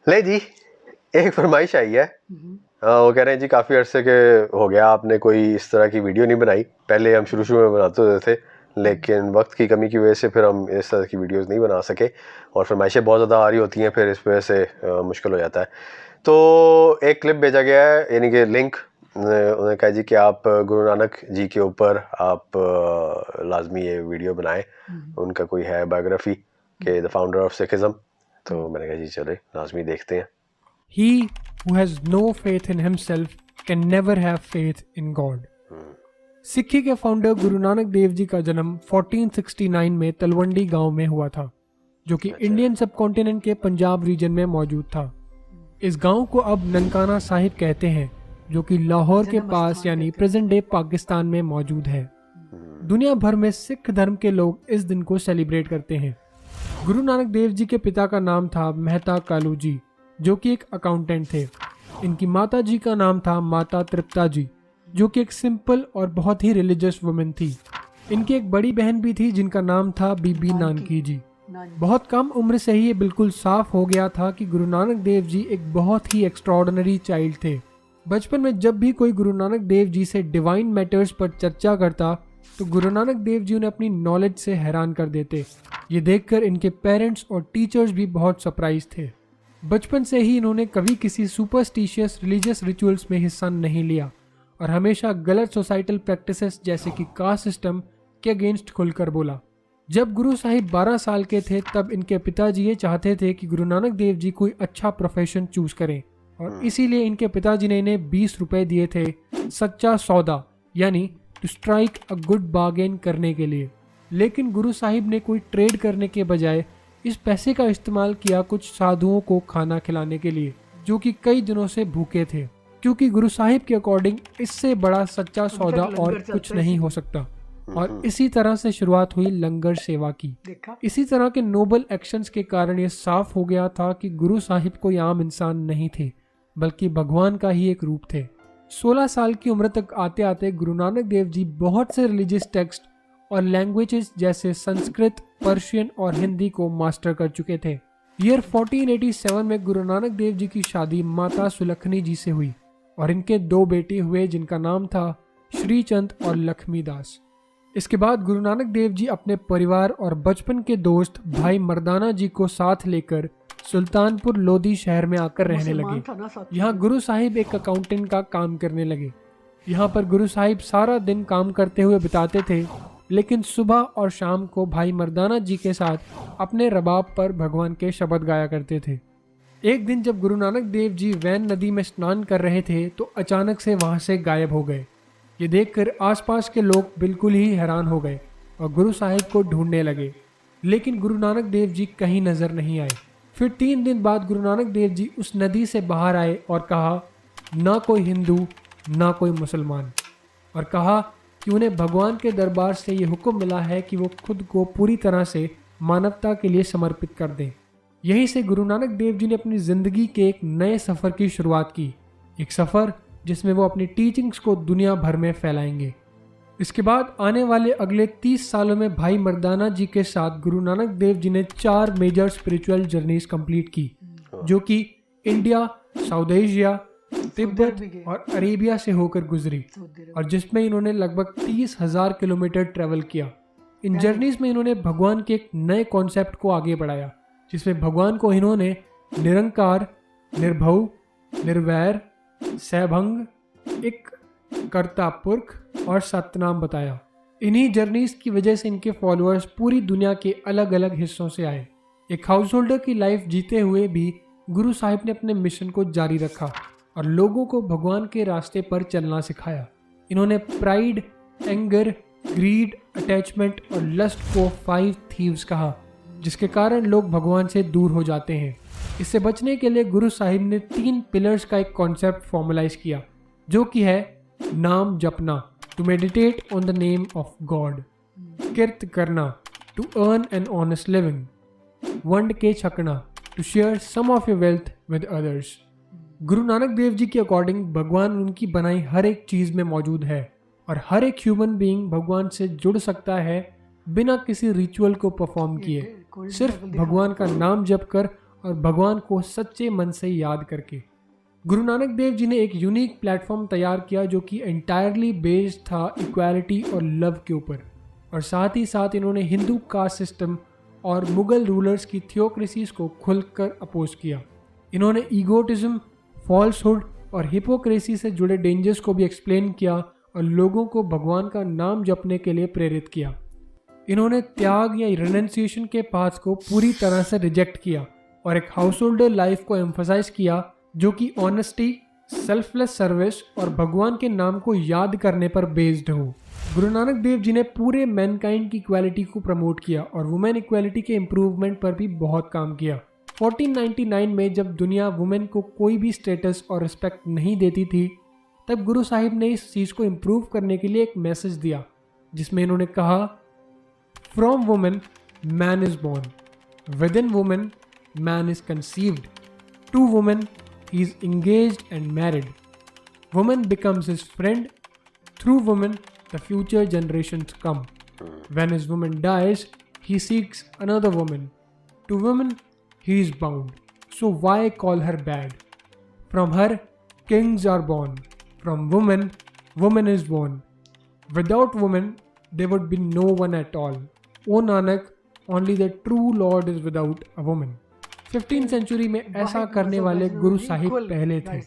ले जी, एक फरमाइश आई है। वो कह रहे हैं जी काफ़ी अरसे के हो गया आपने कोई इस तरह की वीडियो नहीं बनाई। पहले हम शुरू में बनाते होते थे, लेकिन वक्त की कमी की वजह से फिर हम इस तरह की वीडियोस नहीं बना सके और फरमाइशें बहुत ज़्यादा आ रही होती हैं, फिर इस वजह से मुश्किल हो जाता है। तो एक क्लिप भेजा गया है, यानी कि लिंक। उन्होंने कहा जी कि आप गुरु नानक जी के ऊपर आप लाजमी ये वीडियो बनाएं। उनका कोई है बायोग्राफी के द फाउंडर ऑफ सिखिज्म। तो मैंने कहा जी चले लाजमी देखते हैं। He who has no faith in himself can never have faith in God. सिक्खी के फाउंडर गुरु नानक देव जी का जन्म 1469 में तलवंडी गांव में हुआ था, जो कि इंडियन सब कॉन्टिनेंट के पंजाब रीजन में मौजूद था। इस गांव को अब ननकाना साहिब कहते हैं, जो कि लाहौर के पास यानी प्रेजेंट डे पाकिस्तान में मौजूद है। दुनिया भर में सिख धर्म के लोग इस दिन को सेलिब्रेट करते हैं। गुरु नानक देव जी के पिता का नाम था मेहता कालू जी, जो कि एक अकाउंटेंट थे। इनकी माता जी का नाम था माता तृप्ता जी, जो कि एक सिंपल और बहुत ही रिलीजियस वुमेन थी। इनकी एक बड़ी बहन भी थी जिनका नाम था बीबी नानकी जी। बहुत कम उम्र से ही ये बिल्कुल साफ हो गया था कि गुरु नानक देव जी एक बहुत ही एक्स्ट्राऑर्डिनरी चाइल्ड थे। बचपन में जब भी कोई गुरु नानक देव जी से डिवाइन मैटर्स पर चर्चा करता तो गुरु नानक देव जी उन्हें अपनी नॉलेज से हैरान कर देते। ये देखकर इनके पेरेंट्स और टीचर्स भी बहुत सरप्राइज थे। बचपन से ही इन्होंने कभी किसी सुपरस्टिशियस रिलीजियस रिचुअल्स में हिस्सा नहीं लिया और हमेशा गलत सोसाइटल प्रैक्टिसेस जैसे कि कास्ट सिस्टम के अगेंस्ट खुलकर बोला। जब गुरु साहिब 12 साल के थे तब इनके पिताजी ये चाहते थे कि गुरु नानक देव जी कोई अच्छा प्रोफेशन चूज करें और इसीलिए इनके पिताजी ने इन्हें 20 रुपए दिए थे सच्चा सौदा यानी to strike a good bargain करने के लिए। लेकिन गुरु साहिब ने कोई ट्रेड करने के बजाय इस पैसे का इस्तेमाल किया कुछ साधुओं को खाना खिलाने के लिए, जो कि कई दिनों से भूखे थे, क्योंकि गुरु साहिब के अकॉर्डिंग इससे बड़ा सच्चा सौदा और कुछ नहीं हो सकता। और इसी तरह से शुरुआत हुई लंगर सेवा की। इसी तरह के नोबल एक्शंस के कारण ये साफ हो गया था कि गुरु साहिब कोई आम इंसान नहीं थे, बल्कि भगवान का ही एक रूप थे। 16 साल की उम्र तक आते आते गुरु नानक देव जी बहुत से रिलीजियस टेक्स्ट और लैंग्वेजेस जैसे संस्कृत, पर्शियन और हिंदी को मास्टर कर चुके थे। ईयर 1487 में गुरु नानक देव जी की शादी माता सुलखनी जी से हुई और इनके 2 बेटे हुए जिनका नाम था श्रीचंद और लक्ष्मीदास। इसके बाद गुरु नानक देव जी अपने परिवार और बचपन के दोस्त भाई मर्दाना जी को साथ लेकर सुल्तानपुर लोधी शहर में आकर रहने लगे। यहाँ गुरु साहिब एक अकाउंटेंट का काम करने लगे। यहाँ पर गुरु साहिब सारा दिन काम करते हुए बिताते थे, लेकिन सुबह और शाम को भाई मर्दाना जी के साथ अपने रबाब पर भगवान के शब्द गाया करते थे। एक दिन जब गुरु नानक देव जी वैन नदी में स्नान कर रहे थे तो अचानक से वहां से गायब हो गए। ये देखकर आसपास के लोग बिल्कुल ही हैरान हो गए और गुरु साहिब को ढूंढने लगे, लेकिन गुरु नानक देव जी कहीं नजर नहीं आए। फिर 3 दिन बाद गुरु नानक देव जी उस नदी से बाहर आए और कहा, ना कोई हिंदू ना कोई मुसलमान, और कहा कि उन्हें भगवान के दरबार से ये हुक्म मिला है कि वो खुद को पूरी तरह से मानवता के लिए समर्पित कर दें। यहीं से गुरु नानक देव जी ने अपनी जिंदगी के एक नए सफ़र की शुरुआत की, एक सफ़र जिसमें वो अपनी टीचिंग्स को दुनिया भर में फैलाएंगे। इसके बाद आने वाले अगले 30 सालों में भाई मर्दाना जी के साथ गुरु नानक देव जी ने 4 मेजर स्पिरिचुअल जर्नीज कंप्लीट की, जो कि इंडिया, साउथ एशिया, तिब्बत और अरेबिया से होकर गुजरी, और जिसमें इन्होंने लगभग 30,000 किलोमीटर ट्रेवल किया। इन जर्नीज में इन्होंने भगवान के एक नए कॉन्सेप्ट को आगे बढ़ाया, जिसमें भगवान को इन्होंने निरंकार, निर्भव, निर्वैर, सैभंग, एक कर्ता पुरख और सतनाम बताया। इन्हीं जर्नीज की वजह से इनके फॉलोअर्स पूरी दुनिया के अलग अलग हिस्सों से आए। एक हाउस होल्डर की लाइफ जीते हुए भी गुरु साहिब ने अपने मिशन को जारी रखा और लोगों को भगवान के रास्ते पर चलना सिखाया। इन्होंने प्राइड, एंगर, ग्रीड, अटैचमेंट और लस्ट को 5 थीव्स कहा, जिसके कारण लोग भगवान से दूर हो जाते हैं। इससे बचने के लिए गुरु साहिब ने 3 पिलर्स का एक कॉन्सेप्ट फॉर्मुलाइज किया, जो कि है नाम जपना, to meditate on the name of God, किर्त करना, to earn an honest living, वंड के छकना, to share some of your wealth with others. Guru Nanak Dev ji के अकॉर्डिंग भगवान उनकी बनाई हर एक चीज़ में मौजूद है और हर एक ह्यूमन बीइंग भगवान से जुड़ सकता है बिना किसी रिचुअल को परफॉर्म किए, सिर्फ भगवान का नाम जप कर और भगवान को सच्चे मन से याद करके। गुरु नानक देव जी ने एक यूनिक प्लेटफॉर्म तैयार किया जो कि एंटायरली बेस्ड था इक्वालिटी और लव के ऊपर, और साथ ही साथ इन्होंने हिंदू कास्ट सिस्टम और मुगल रूलर्स की थियोक्रेसीज को खुलकर अपोज किया। इन्होंने ईगोटिज्म, फॉल्सहुड और हिपोक्रेसी से जुड़े डेंजर्स को भी एक्सप्लेन किया और लोगों को भगवान का नाम जपने के लिए प्रेरित किया। इन्होंने त्याग या रिनंसिएशन के पाथ को पूरी तरह से रिजेक्ट किया और एक हाउस होल्डर लाइफ को एम्फसाइज किया जो कि ऑनेस्टी, सेल्फलेस सर्विस और भगवान के नाम को याद करने पर बेस्ड हो। गुरु नानक देव जी ने पूरे मैनकाइंड की इक्वालिटी को प्रमोट किया और वुमेन इक्वालिटी के इम्प्रूवमेंट पर भी बहुत काम किया। 1499 में जब दुनिया वुमेन को कोई भी स्टेटस और रिस्पेक्ट नहीं देती थी, तब गुरु साहिब ने इस चीज़ को इम्प्रूव करने के लिए एक मैसेज दिया, जिसमें इन्होंने कहा, from woman man is born, within woman man is conceived, to woman he is engaged and married. Woman becomes his friend. Through woman, the future generations come. When his woman dies, he seeks another woman. To woman, he is bound. So why call her bad? From her, kings are born. From woman, woman is born. Without woman, there would be no one at all. O Nanak, only the true Lord is without a woman. 15th century में ऐसा करने वाले गुरु साहिब पहले थे।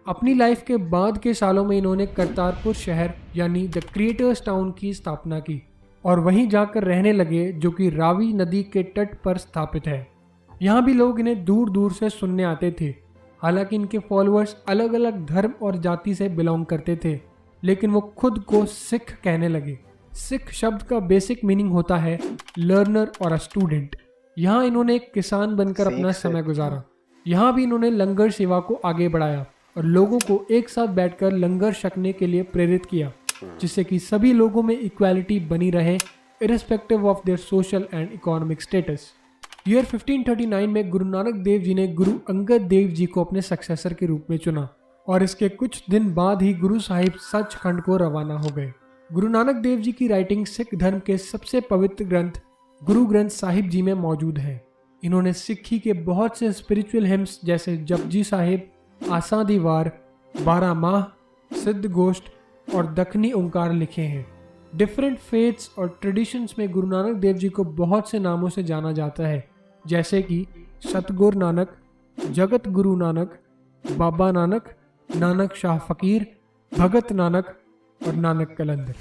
अपनी life के बाद के सालों में इन्होंने करतारपुर शहर यानी द क्रिएटर्स टाउन की स्थापना की और वहीं जाकर रहने लगे, जो कि रावी नदी के तट पर स्थापित है। यहाँ भी लोग इन्हें दूर दूर से सुनने आते थे। हालांकि इनके फॉलोअर्स अलग अलग धर्म और जाति से बिलोंग करते थे, लेकिन वो खुद को सिख कहने लगे। सिख शब्द का बेसिक मीनिंग होता है लर्नर और अ स्टूडेंट। यहाँ इन्होंने एक किसान बनकर अपना समय गुजारा। यहाँ भी इन्होंने लंगर सेवा को आगे बढ़ाया और लोगों को एक साथ बैठकर लंगर छकने के लिए प्रेरित किया, जिससे कि सभी लोगों में इक्वालिटी बनी रहे, irrespective of their social and economic status. Year 1539 में गुरु नानक देव जी ने गुरु अंगद देव जी को अपने सक्सेसर के रूप में चुना और इसके कुछ दिन बाद ही गुरु साहिब सचखंड को रवाना हो गए। गुरु नानक देव जी की राइटिंग सिख धर्म के सबसे पवित्र ग्रंथ गुरु ग्रंथ साहिब जी में मौजूद है। इन्होंने सिक्खी के बहुत से स्पिरिचुअल हिम्स जैसे जपजी साहिब, आसा दी वार, 12 माह, सिद्ध गोष्ठ और दखनी ओंकार लिखे हैं। डिफरेंट फेथ्स और ट्रेडिशंस में गुरु नानक देव जी को बहुत से नामों से जाना जाता है, जैसे कि सतगुरु नानक, जगत गुरु नानक, बाबा नानक, नानक शाह फकीर, भगत नानक और नानक कलंदर।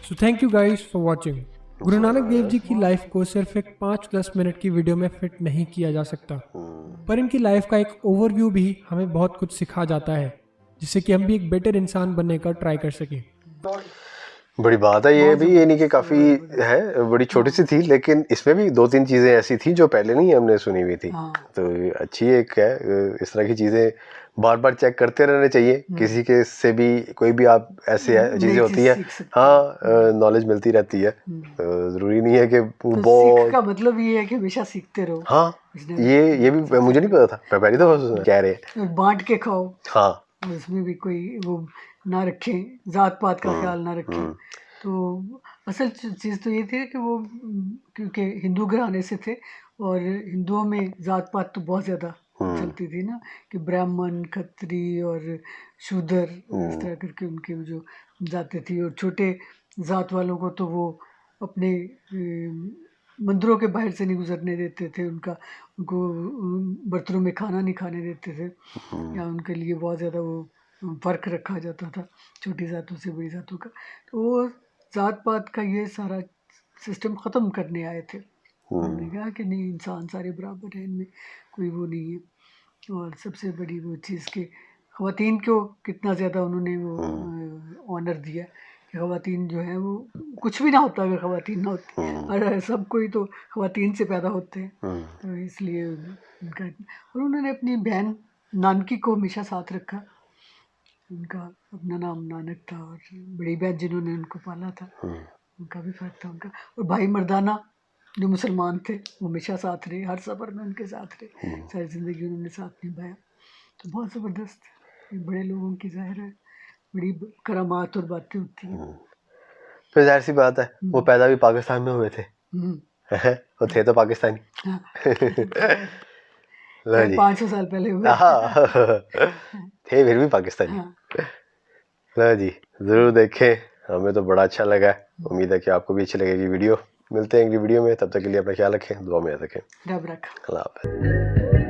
So thank you guys for watching. Guru Nanak Dev ji की लाइफ को सिर्फ एक 5-10 मिनट की वीडियो में फिट नहीं किया जा सकता, पर इनकी लाइफ का एक ओवरव्यू भी हमें बहुत कुछ सिखा जाता है, जिससे कि हम भी एक बेटर इंसान बनने का ट्राई कर सकें। बड़ी बात है ये भी, ये नहीं कि काफ़ी है, बड़ी छोटी सी थी, लेकिन इसमें भी 2-3 चीज़ें ऐसी थी जो पहले नहीं हमने सुनी हुई थी। तो अच्छी एक है, इस तरह की चीज़ें बार बार चेक करते रहने चाहिए। किसी के से भी कोई भी आप ऐसे चीज़ें होती हैं, हाँ, नॉलेज मिलती रहती है। ज़रूरी नहीं है कि बहुत का मतलब ये है कि हमेशा सीखते रहो। हाँ, ये भी मुझे नहीं पता था, मैं पहली दफ़ा सुना कह रहे हैं बांट के खाओ। हाँ, उसमें भी कोई वो ना रखें, जात पात का ख्याल ना रखें। तो असल चीज़ तो ये थी कि वो क्योंकि हिंदू घराने से थे और हिंदुओं में जात पात तो बहुत ज़्यादा चलती थी ना, कि ब्राह्मण, खत्री और शूद्र इस तरह करके उनकी जो जातें थी। और छोटे जात वालों को तो वो अपने मंदिरों के बाहर से नहीं गुजरने देते थे, उनको बर्तनों में खाना नहीं खाने देते थे, या उनके लिए बहुत ज़्यादा वो फ़र्क रखा जाता था छोटी जातों से बड़ी जातों का। तो वो जात पात का ये सारा सिस्टम ख़त्म करने आए थे। उन्होंने कहा कि नहीं, इंसान सारे बराबर हैं, इनमें कोई वो नहीं है। और सबसे बड़ी वो चीज़ कि ख़वातीन को कितना ज़्यादा उन्होंने वो ऑनर दिया कि ख़वातीन जो है वो कुछ भी ना होता अगर ख़वातीन ना होती, और सब कोई तो ख़वातीन से पैदा होते हैं। तो इसलिए उनका, और उन्होंने अपनी बहन नानकी को हमेशा साथ रखा। उनका अपना नाम नानक था और बड़ी बहन जिन्होंने उनको पाला था उनका भी फ़र्क था उनका। और भाई मर्दाना जो मुसलमान थे वो हमेशा साथ रहे, हर सफ़र में उनके साथ रहे, सारी ज़िंदगी उन्होंने साथ निभाया। तो बहुत ज़बरदस्त बड़े लोगों की ज़ाहिर है बड़ी करामात और बातें होती हैं। फिर जाहिर सी बात है वो पैदा भी पाकिस्तान में हुए थे, वो थे तो पाकिस्तानी। लो जी 500 साल पहले हुए। हाँ थे फिर भी पाकिस्तानी। हाँ। लो जी ज़रूर देखें, हमें तो बड़ा अच्छा लगा। उम्मीद है कि आपको भी अच्छी लगेगी वीडियो। मिलते हैं अगली वीडियो में, तब तक के लिए अपना ख्याल रखें, दुआ में याद रखें। रब रखा। अल्लाह हाफ़िज़।